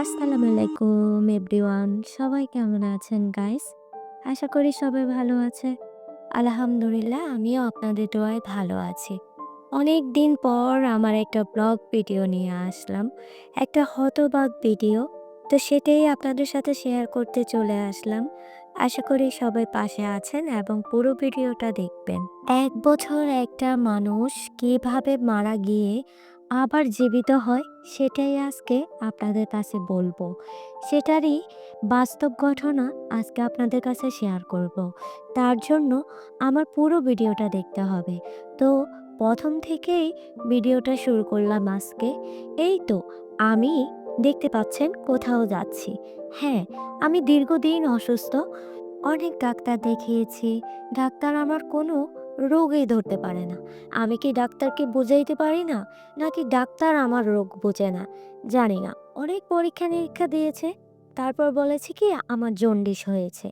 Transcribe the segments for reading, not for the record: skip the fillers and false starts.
আসসালামু আলাইকুম এভরিওয়ান। সবাই কেমন আছেন গাইস? আশা করি সবাই ভালো আছে। আলহামদুলিল্লাহ আমিও আপনাদের দোয়ায় ভালো আছি। অনেক দিন পর আমার একটা ব্লগ ভিডিও নিয়ে আসলাম। একটা হতবাক ভিডিও। তো সেটাই আপনাদের সাথে শেয়ার করতে চলে আসলাম। আশা করি সবাই পাশে আছেন এবং পুরো ভিডিওটা দেখবেন। ১ বছর একটা মানুষ কিভাবে মারা গিয়ে আবার জীবিত হয় সেটাই আজকে আপনাদের কাছে বলবো। সেটারই বাস্তব ঘটনা আজকে আপনাদের কাছে শেয়ার করব। তার জন্য আমার পুরো ভিডিওটা দেখতে হবে। তো প্রথম থেকেই ভিডিওটা শুরু করলাম আজকে। এই তো আমি দেখতে পাচ্ছেন কোথাও যাচ্ছি। হ্যাঁ, আমি দীর্ঘদিন অসুস্থ। অনেক ডাক্তার দেখিয়েছি। ডাক্তার আমার কোনো রোগই ধরতে পারে না। আমি কি ডাক্তারকে বুঝাইতে পারি না? নাকি ডাক্তার আমার রোগ বোঝে না? জানি না। অনেক পরীক্ষা-নিরীক্ষা দিয়েছে। তারপর বলেছে কি আমার জন্ডিস হয়েছে।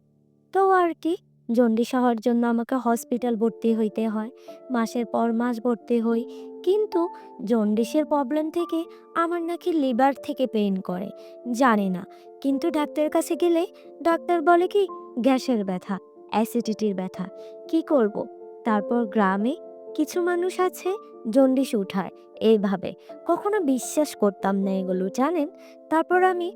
তো আর কি, জন্ডিস হওয়ার জন্য আমাকে হসপিটাল ভর্তি হইতে হয়। মাসের পর মাস ভর্তি হই। কিন্তু জন্ডিসের প্রবলেম থেকে আমার নাকি লিভার থেকে পেইন করে। জানি না। কিন্তু ডাক্তারের কাছে গেলে ডাক্তার বলে কি গ্যাসের ব্যথা, অ্যাসিডিটির ব্যথা। কি করব? তারপর গ্রামে কিছু মানুষ আছে জন্ডিস উঠায় এইভাবে। কখনো বিশ্বাস করতাম না এগুলো জানেন? তারপর আমি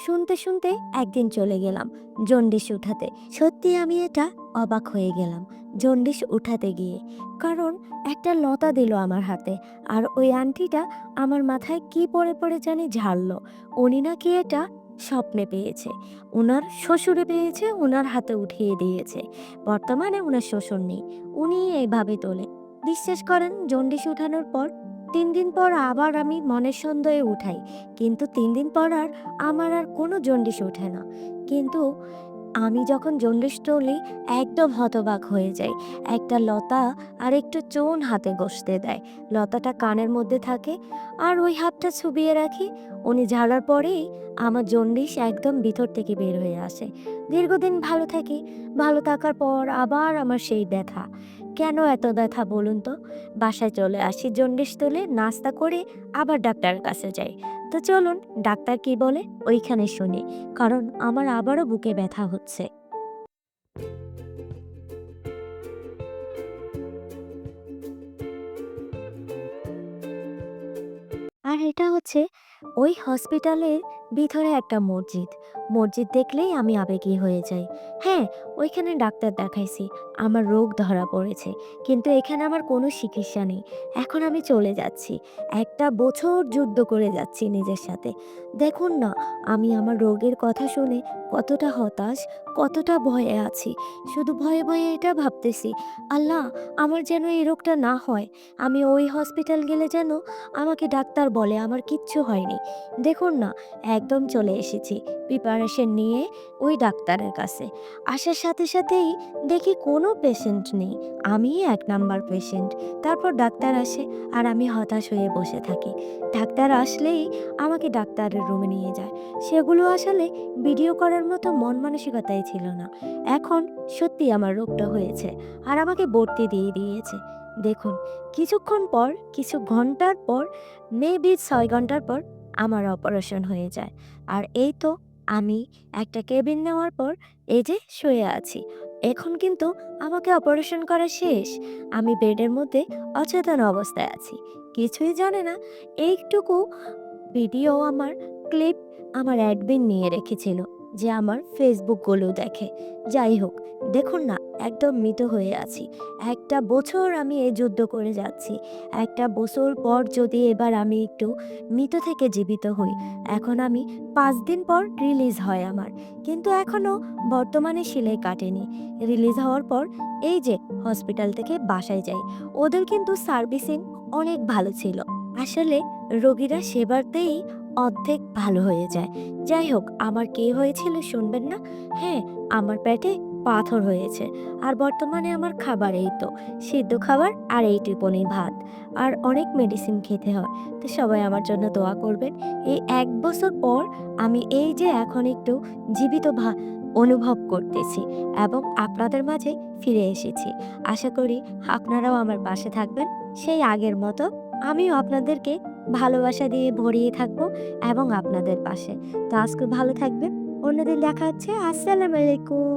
শুনতে একদিন চলে গেলাম জন্ডিস উঠাতে। সত্যি আমি এটা অবাক হয়ে গেলাম জন্ডিস উঠাতে গিয়ে। কারণ একটা লতা দিল আমার হাতে। আর ওই আন্টিটা আমার মাথায় কি পড়ে জানি ঝাড়লো। উনি নাকি এটা স্বপ্নে পেয়েছে। উনার শ্বশুরে পেয়েছে, উনার হাতে উঠিয়ে দিয়েছে। বর্তমানে উনার শ্বশুর নেই। উনি এইভাবে তোলে। বিশ্বাস করেন জন্ডিস উঠানোর পর ৩ দিন পর আবার আমি মনের সন্দেহে উঠাই। কিন্তু ৩ দিন পর আর আমার আর কোনো জন্ডিস ওঠে না। কিন্তু আমি যখন জন্ডিস তুলি একদম হতবাক হয়ে যাই। একটা লতা আর একটু চুন হাতে ঘষতে দেয়। লতাটা কানের মধ্যে থাকে আর ওই হাতটা চুবিয়ে রাখি। উনি ঝাড়ার পরেই আমার জন্ডিস একদম ভিতর থেকে বের হয়ে আসে। দীর্ঘদিন ভালো থাকি। ভালো থাকার পর আবার আমার সেই ব্যথা। কেন এত ব্যথা বলুন তো? বাসায় চলে আসি জন্ডিস তুলে নাস্তা করে আবার ডাক্তারের কাছে যাই। তো চলুন ডাক্তার কি বলে ওইখানে শুনি। কারণ আমার আবারও বুকে ব্যথা হচ্ছে। আর এটা হচ্ছে ওই হসপিটালের ভিতরে একটা মসজিদ। মসজিদ দেখলেই আমি আবেগী হয়ে যাই। হ্যাঁ, ওইখানে ডাক্তার দেখাইছি। আমার রোগ ধরা পড়েছে। কিন্তু এখানে আমার কোনো চিকিৎসা নেই। এখন আমি চলে যাচ্ছি। একটা বছর যুদ্ধ করে যাচ্ছি নিজের সাথে। দেখুন না, আমি আমার রোগের কথা শুনে কতটা হতাশ, কতটা ভয়ে আছি। শুধু ভয়ে এটা ভাবতেছি, আল্লাহ আমার যেন এই রোগটা না হয়। আমি ওই হসপিটাল গেলে যেন আমাকে ডাক্তার বলে আমার কিচ্ছু হয়নি। দেখুন না, একদম চলে এসেছি প্রিপারেশন নিয়ে ওই ডাক্তারের কাছে। আসার সাথেই দেখি কোনো পেশেন্ট নেই। আমিই ১ নাম্বার পেশেন্ট। তারপর ডাক্তার আসে আর আমি হতাশ হয়ে বসে থাকি। ডাক্তার আসলেই আমাকে ডাক্তারের রুমে নিয়ে যায়। সেগুলো আসলে ভিডিও করার মতো মন মানসিকতাই ছিল না। এখন সত্যিই আমার রোগটা হয়েছে আর আমাকে ভর্তি দিয়ে দিয়েছে। দেখুন, কিছুক্ষণ পর, কিছু ঘন্টার পর, মেবি ৬ ঘন্টার পর আমার অপারেশন হয়ে যায়। আর এই তো আমি একটা কেবিন নেওয়ার পর এই যে শুয়ে আছি। এখন কিন্তু আমাকে অপারেশন করা শেষ। আমি বেডের মধ্যে অচেতন অবস্থায় আছি। কিছুই জানে না। এইটুকু ভিডিও আমার ক্লিপ আমার অ্যাডমিন নিয়ে রেখেছিল যে আমার ফেসবুকগুলো দেখে। যাই হোক, দেখুন না একদম মৃত হয়ে আছি। একটা বছর আমি এই যুদ্ধ করে যাচ্ছি। একটা বছর পর যদি এবার আমি একটু মৃত থেকে জীবিত হই, এখন আমি ৫ দিন পর রিলিজ হয় আমার। কিন্তু এখনও বর্তমানে সেলাই কাটেনি। রিলিজ হওয়ার পর এই যে হসপিটাল থেকে বাসায় যাই। ওদের কিন্তু সার্ভিসিং অনেক ভালো ছিল। আসলে রোগীরা সেবাতেই অর্ধেক ভালো হয়ে যায়। যাই হোক, আমার কি হয়েছিল শুনবেন না? হ্যাঁ, আমার পেটে পাথর হয়েছে। আর বর্তমানে আমার খাবার এই তো সিদ্ধ খাবার আর এই টিপনি ভাত। আর অনেক মেডিসিন খেতে হয়। তো সবাই আমার জন্য দোয়া করবেন। এই ১ বছর পর আমি এই যে এখন একটু জীবিত অনুভব করতেছি এবং আপনাদের মাঝে ফিরে এসেছি। আশা করি আপনারাও আমার পাশে থাকবেন সেই আগের মতো। আমিও আপনাদেরকে ভালোবাসা দিয়ে ভরিয়ে থাকবো এবং আপনাদের পাশে। তো আজকে ভালো থাকবেন। অন্যদিন দেখা হচ্ছে। আসসালামু আলাইকুম।